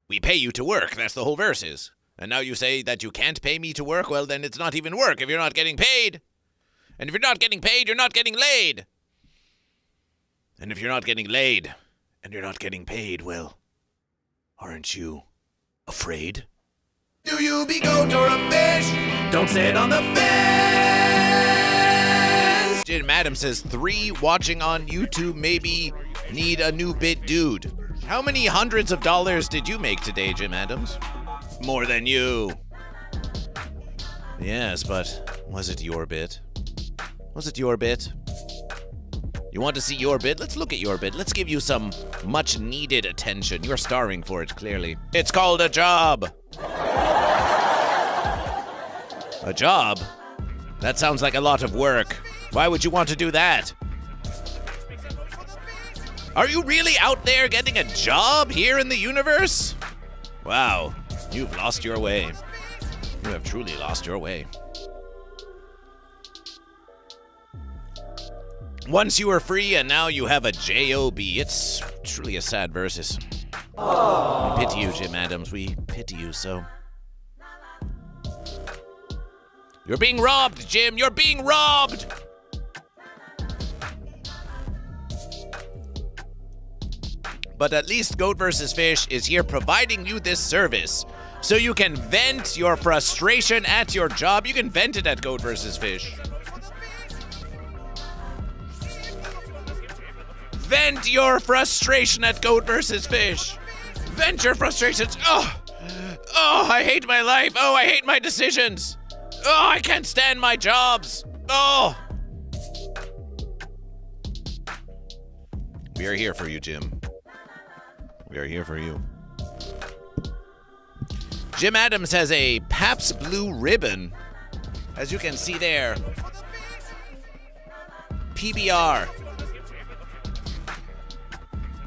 We pay you to work. That's the whole verses. And now you say that you can't pay me to work? Well, then it's not even work if you're not getting paid. And if you're not getting paid, you're not getting laid. And if you're not getting laid, and you're not getting paid, well, aren't you afraid? Do you be goat or a fish? Don't sit on the fence. Jim Adams says 3 watching on YouTube maybe need a new bit, dude. How many hundreds of dollars did you make today, Jim Adams? More than you. Yes, but was it your bit? Was it your bit? You want to see your bit? Let's look at your bit. Let's give you some much needed attention. You're starving for it, clearly. It's called a job. A job? That sounds like a lot of work. Why would you want to do that? Are you really out there getting a job here in the universe? Wow, you've lost your way. You have truly lost your way. Once you were free and now you have a job. It's truly a sad versus. We pity you, Jim Adams. We pity you so. You're being robbed, Jim. You're being robbed. But at least GoatVsFish is here providing you this service. So you can vent your frustration at your job. You can vent it at GoatVsFish. Vent your frustration at GoatVsFish. Vent your frustrations. Oh, I hate my life. Oh, I hate my decisions. Oh, I can't stand my jobs. Oh. We are here for you, Jim. We are here for you. Jim Adams has a Pabst Blue Ribbon. As you can see there. PBR.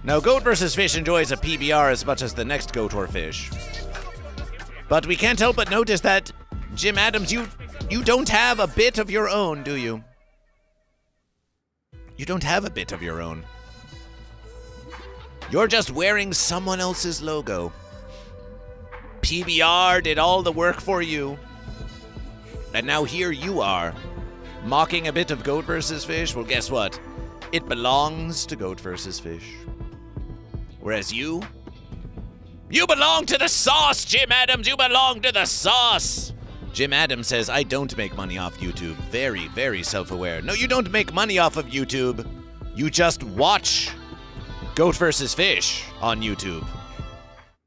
Now, GoatVsFish enjoys a PBR as much as the next goat or fish. But we can't help but notice that, Jim Adams, you don't have a bit of your own, do you? You don't have a bit of your own. You're just wearing someone else's logo. PBR did all the work for you. And now here you are, mocking a bit of GoatVsFish. Well, guess what? It belongs to GoatVsFish. Whereas you belong to the sauce, Jim Adams. You belong to the sauce. Jim Adams says, I don't make money off YouTube. Very, very self-aware. No, you don't make money off of YouTube. You just watch GoatVsFish on YouTube.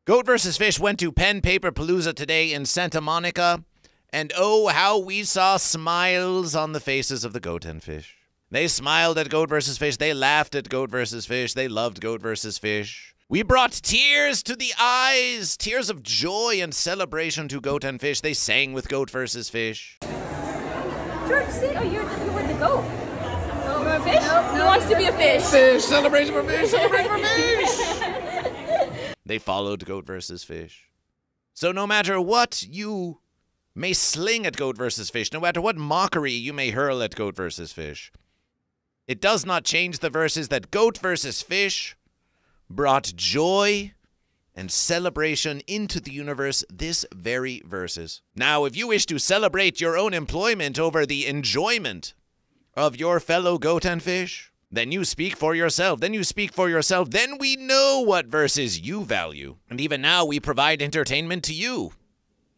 GoatVsFish went to Pen Paper Palooza today in Santa Monica, and oh, how we saw smiles on the faces of the goat and fish. They smiled at GoatVsFish. They laughed at GoatVsFish. They loved GoatVsFish. We brought tears to the eyes, tears of joy and celebration to Goat and Fish. They sang with GoatVsFish. George, see, you were the goat. Oh, fish? Nope. He wants to be a fish. Fish, celebration for fish, celebration for fish. They followed GoatVsFish. So no matter what you may sling at GoatVsFish, no matter what mockery you may hurl at GoatVsFish, it does not change the verses that GoatVsFish brought joy and celebration into the universe this very verses. Now, if you wish to celebrate your own employment over the enjoyment of your fellow goat and fish, then you speak for yourself. Then you speak for yourself. Then we know what verses you value. And even now, we provide entertainment to you,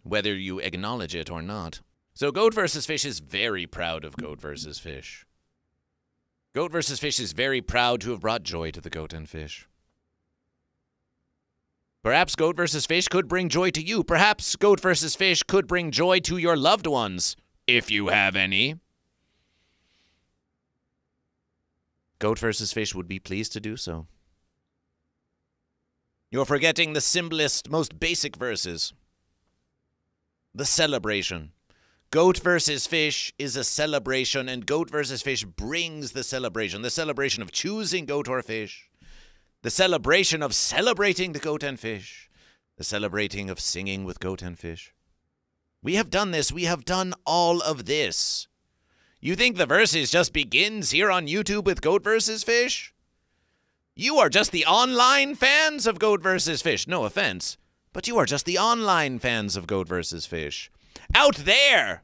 whether you acknowledge it or not. So GoatVsFish is very proud of GoatVsFish. GoatVsFish is very proud to have brought joy to the goat and fish. Perhaps GoatVsFish could bring joy to you. Perhaps GoatVsFish could bring joy to your loved ones, if you have any. GoatVsFish would be pleased to do so. You're forgetting the simplest, most basic verses. The celebration. GoatVsFish is a celebration, and GoatVsFish brings the celebration of choosing goat or fish, the celebration of celebrating the goat and fish, the celebrating of singing with goat and fish. We have done this. We have done all of this. You think the verses just begins here on YouTube with GoatVsFish? You are just the online fans of GoatVsFish. No offense, But you are just the online fans of Goat vs. Fish. Out there!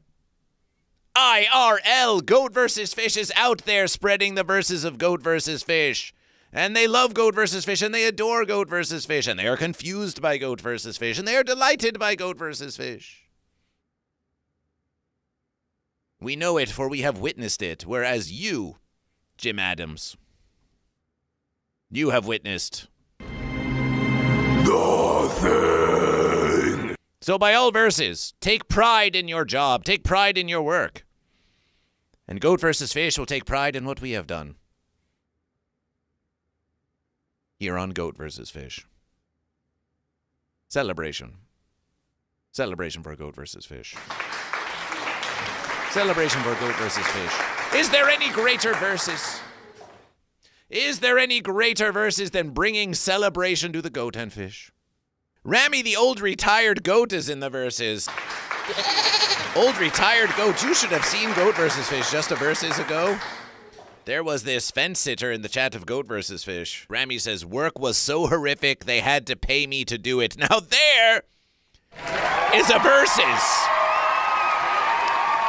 IRL, Goat vs. Fish is out there spreading the verses of Goat vs. Fish. And they love Goat vs. Fish, and they adore Goat vs. Fish, and they are confused by Goat vs. Fish, and they are delighted by Goat vs. Fish. We know it, for we have witnessed it, whereas you, Jim Adams, you have witnessed nothing. So by all verses, take pride in your job, take pride in your work. And Goat vs. Fish will take pride in what we have done. Here on Goat vs. Fish. Celebration. Celebration for Goat vs. Fish. Celebration for Goat vs. Fish. Is there any greater verses? Is there any greater verses than bringing celebration to the goat and fish? Rami, the old retired goat, is in the verses. Old retired goat, you should have seen Goat vs. Fish just a verses ago. There was this fence sitter in the chat of Goat vs. Fish. Rami says, work was so horrific they had to pay me to do it. Now there is a verses.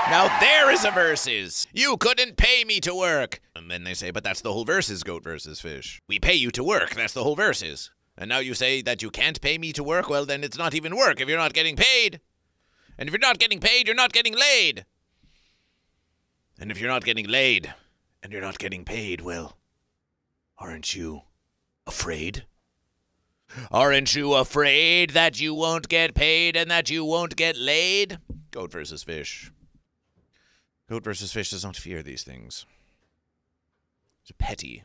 Now there is a verses. You couldn't pay me to work. And then they say, but that's the whole verses, Goat vs. Fish. We pay you to work. That's the whole verses. And now you say that you can't pay me to work? Well, then it's not even work if you're not getting paid. And if you're not getting paid, you're not getting laid. And if you're not getting laid, and you're not getting paid, well, aren't you afraid? Aren't you afraid that you won't get paid and that you won't get laid? Goat vs. Fish. Goat vs. Fish does not fear these things. It's petty,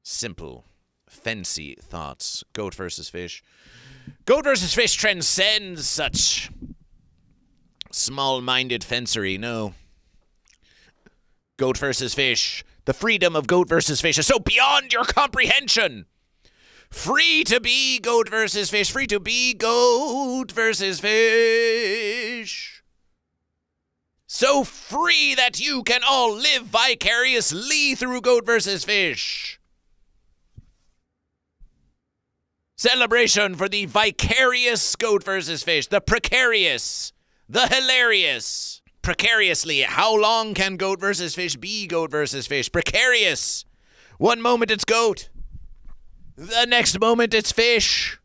simple, fancy thoughts. Goat vs. Fish. Goat vs. Fish transcends such small-minded fencery. No. Goat vs. Fish. The freedom of Goat vs. Fish is so beyond your comprehension. Free to be Goat vs. Fish. Free to be Goat vs. Fish. So free that you can all live vicariously through Goat vs. Fish. Celebration for the vicarious Goat vs. Fish. The precarious. The hilarious. Precariously. How long can Goat vs. Fish be Goat vs. Fish? Precarious. One moment it's goat. The next moment it's fish.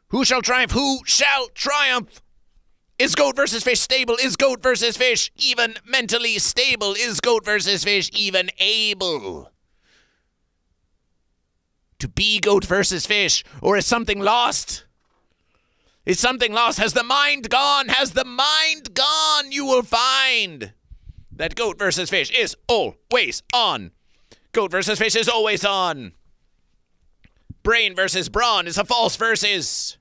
Who shall triumph? Who shall triumph? Is Goat vs. Fish stable? Is Goat vs. Fish even mentally stable? Is Goat vs. Fish even able to be Goat vs. Fish? Or is something lost? Is something lost? Has the mind gone? Has the mind gone? You will find that Goat vs. Fish is always on. Goat vs. Fish is always on. Brain versus brawn is a false versus.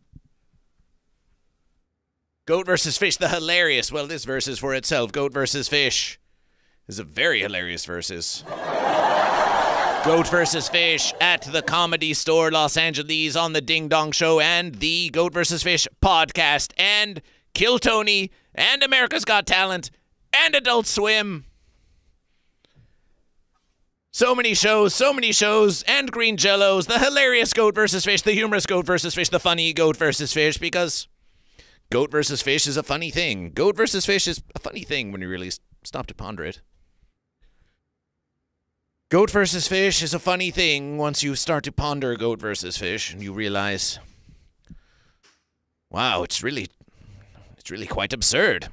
Goat vs. Fish, the hilarious. Well, this verse is for itself. Goat vs. Fish is a very hilarious versus. Goat vs. Fish at the Comedy Store Los Angeles on the Ding Dong Show and the Goat vs. Fish podcast and Kill Tony and America's Got Talent and Adult Swim. So many shows, and Green Jellÿs, the hilarious Goat vs. Fish, the humorous Goat vs. Fish, the funny Goat vs. Fish, because Goat vs. Fish is a funny thing. Goat vs. Fish is a funny thing when you really stop to ponder it. Goat vs. Fish is a funny thing once you start to ponder Goat vs. Fish and you realize, wow, it's really quite absurd.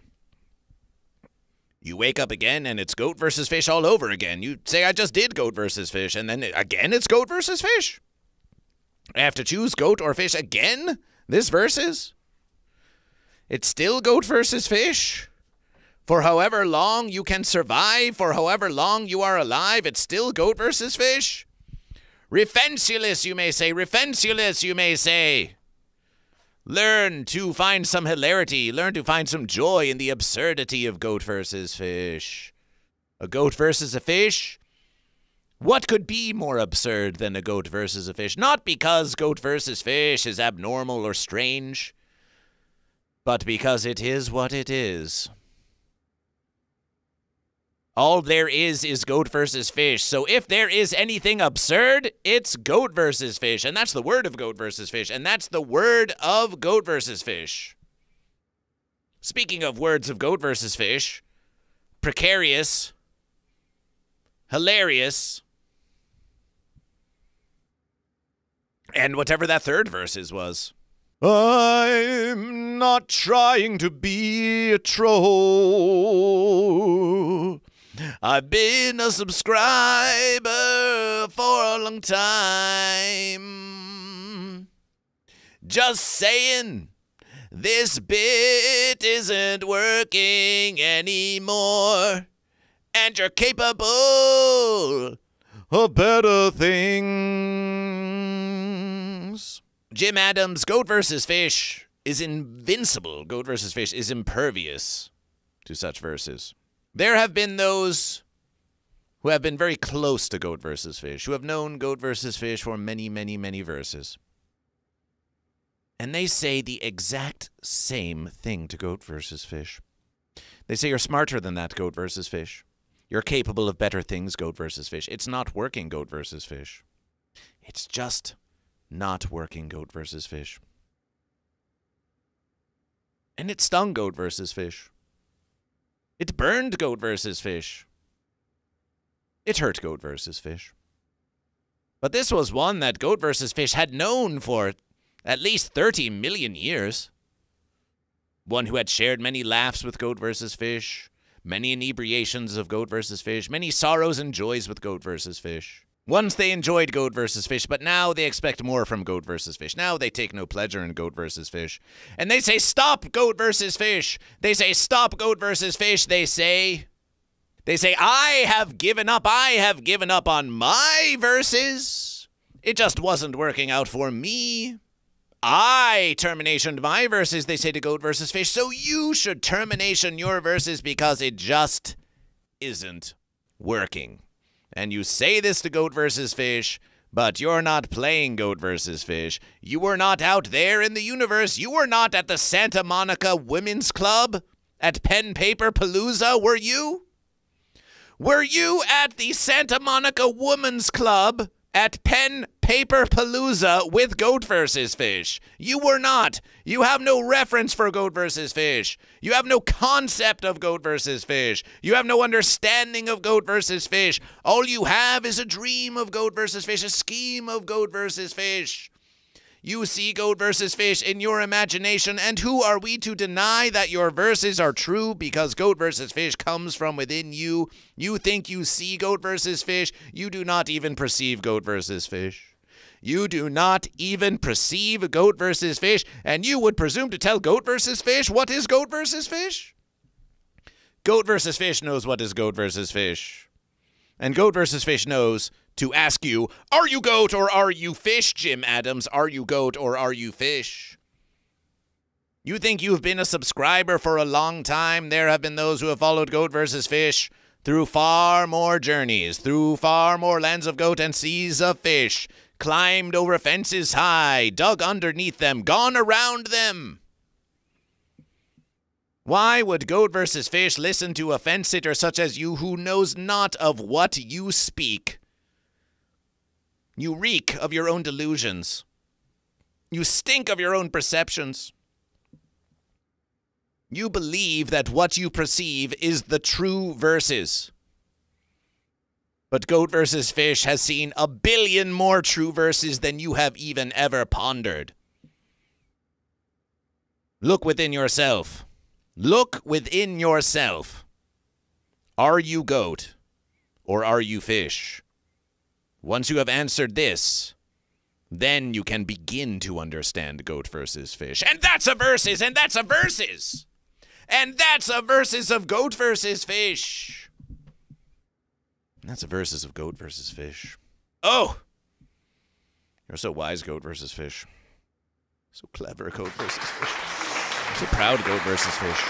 You wake up again and it's Goat vs. Fish all over again. You say, I just did Goat vs. Fish, and then again it's Goat vs. Fish. I have to choose Goat or Fish again? This versus? It's still Goat vs. Fish? For however long you can survive, for however long you are alive, it's still Goat vs. Fish? Refensulous, you may say. Refensulous, you may say. Learn to find some hilarity. Learn to find some joy in the absurdity of Goat vs. Fish. A goat versus a fish? What could be more absurd than a goat versus a fish? Not because Goat vs. Fish is abnormal or strange, but because it is what it is. All there is goat versus fish. So if there is anything absurd, it's goat versus fish. And that's the word of goat versus fish. And that's the word of goat versus fish. Speaking of words of goat versus fish, precarious, hilarious, and whatever that third verses was. I'm not trying to be a troll. I've been a subscriber for a long time. Just saying, this bit isn't working anymore, and you're capable of better things. Jim Adams' Goat vs. Fish is invincible. Goat vs. Fish is impervious to such verses. There have been those who have been very close to Goat vs. Fish, who have known Goat vs. Fish for many, many, many verses. And they say the exact same thing to Goat vs. Fish. They say you're smarter than that, Goat vs. Fish. You're capable of better things, Goat vs. Fish. It's not working, Goat vs. Fish. It's just not working, Goat vs. Fish. And it stung Goat vs. Fish. It burned Goat vs. Fish. It hurt Goat vs. Fish. But this was one that Goat vs. Fish had known for at least 30 million years. One who had shared many laughs with Goat vs. Fish, many inebriations of Goat vs. Fish, many sorrows and joys with Goat vs. Fish. Once they enjoyed Goat vs. Fish, but now they expect more from Goat vs. Fish. Now they take no pleasure in Goat vs. Fish. And they say, stop Goat vs. Fish. They say, stop Goat vs. Fish. They say, I have given up. I have given up on my verses. It just wasn't working out for me. I terminationed my verses, they say to Goat vs. Fish, so you should termination your verses because it just isn't working. And you say this to Goat vs. Fish, but you're not playing Goat vs. Fish. You were not out there in the universe. You were not at the Santa Monica Women's Club at Pen Paper Palooza, were you? Were you at the Santa Monica Women's Club at Pen Paper Palooza with Goat vs. Fish? You were not. You have no reference for Goat vs. Fish. You have no concept of Goat vs. Fish. You have no understanding of Goat vs. Fish. All you have is a dream of Goat vs. Fish, a scheme of Goat vs. Fish. You see Goat vs. Fish in your imagination, and who are we to deny that your verses are true because Goat vs. Fish comes from within you? You think you see Goat vs. Fish. You do not even perceive Goat vs. Fish. You do not even perceive Goat vs. Fish, and you would presume to tell Goat vs. Fish what is Goat vs. Fish? Goat vs. Fish knows what is Goat vs. Fish. And Goat vs. Fish knows to ask you, are you goat or are you fish, Jim Adams? Are you goat or are you fish? You think you've been a subscriber for a long time? There have been those who have followed Goat vs. Fish through far more journeys, through far more lands of goat and seas of fish, climbed over fences high, dug underneath them, gone around them. Why would Goat vs. Fish listen to a fence-sitter such as you who knows not of what you speak? You reek of your own delusions. You stink of your own perceptions. You believe that what you perceive is the true verses. But Goat vs. Fish has seen 1 billion more true verses than you have even ever pondered. Look within yourself. Look within yourself. Are you goat or are you fish? Once you have answered this, then you can begin to understand Goat vs. Fish. And that's a verses, and that's a verses. And that's a verses of Goat vs. Fish. And that's a verses of Goat vs. Fish. Oh! You're so wise, Goat vs. Fish. So clever, Goat vs. Fish. So proud, Goat vs. Fish.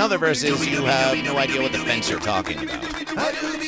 another versus, you have no idea what the fence you're talking about.